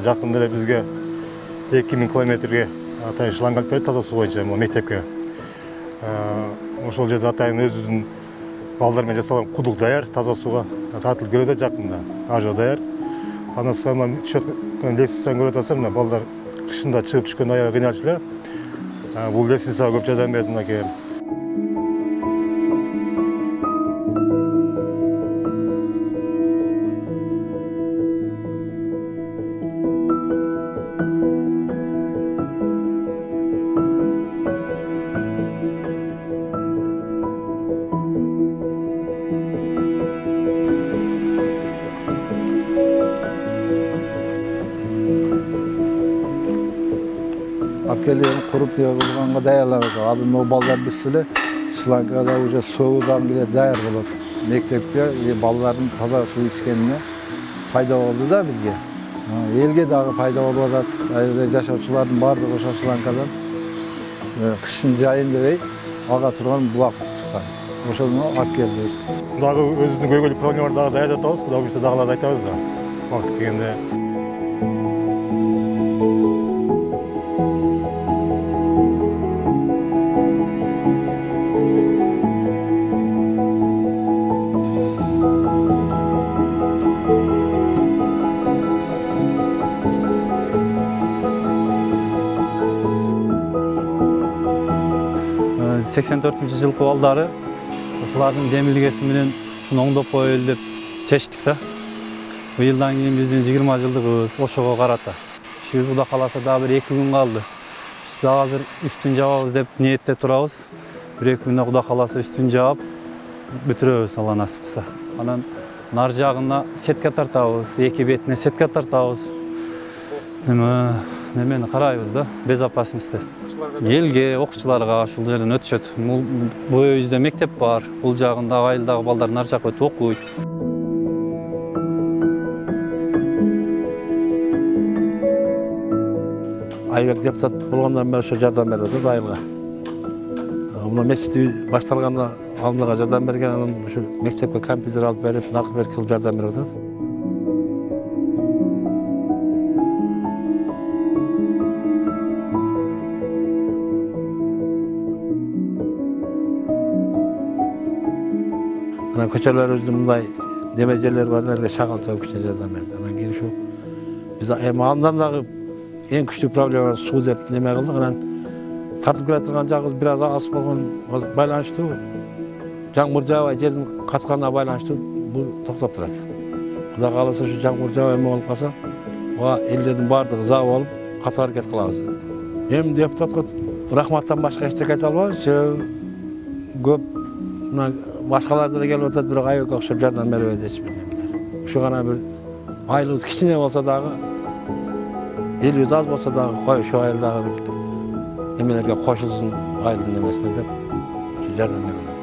жакында эле бизге 2000 километрге атайын шланг алып берди таза суу боюнча мектепке. Ошол жерде атайын өзүбүздүн балдар менен жасалган кудук даяр, таза сууга тартылып келет жакында. Ажо даяр. Андан соң лестницаны көрүп атасам, балдар кышында чыгып түшкөндө аябай кыйналчу эле. Бул лестницага көп жардам берди мынакей. Akeli kurup yapılganга dayanlandı. Adın o ballar bitsin, Şlanka'da уже soğudan bile dayar olur. Mektepte balların taza su içkenine fayda oldu da bizge. Elge dağı fayda oldu da yaşaçıların vardı Oşa Şlanka'dan. Kışın jayında bey ağa turgan bulak çıkan. Oşadan Akeli. Dağı özünün көйгөйлүк проблемалар дагы даярдап атабыз, Кудай буйрса дагыларды айтабыз да. Вакыт келгенде. Жылкы балдары ушулардын демилгеси менен ушуну оңдоп коелу деп чечтик да. Бул жылдан кийин биздин 20 жылдыгыбыз ошого карата. Ишибиз Кудай кааласа дагы бир 2 күн калды. Биз дагы азыр үстүн жабабыз деп ниетте турабыз. 1-2 күндө Кудай кааласа үстүн жаап бүтүрөбүз Алла насип кылса. Анан нар жагына сетка тартабыз, эки бетине сетка тартабыз. Немени карайбыз да, безопасности. Элге, окуучуларга ушул жерден өтүшөт. Бул өйүздө мектеп бар, бул жагында айылдагы балдар нар жакка өтүп окуйт. Айбек депутат болгондон бери ошо жардам берип атат айылга. Мына мектеп башталганда алдыга жардам берген, анан ошо мектепке компьютер алып берип, наркы берип кылып жардам берип атат. Ana köçelerimizde bunday demeceler var, nerede şakaltıp küçük jardam berdi. Anan keyin şu biz andan da en küçük problem su dep neme kıldık. Anan tartıp kelaturgan jagыбыз biraz az bolgon байланыштуу. Жаңмур жаабай жердин катканына байланыштуу бул токтоп турат. Кудай кааласа şu жаңмур жаабай эме болуп калса, ага элдердин бардыгы за болуп катуу аракет кылабыз. Эми депутатка рахматтан башка эчтеке айта албайбыз. Көп başkalarda da gelip oturup bir ayık okşap jardan berip edişmediler. Şu gana bir aylığımız kiçine olsa dağı, elimiz az olsa dağı, koy şu ayıldağı bir emelerge koşulsun aylığın demesine de jardan berip.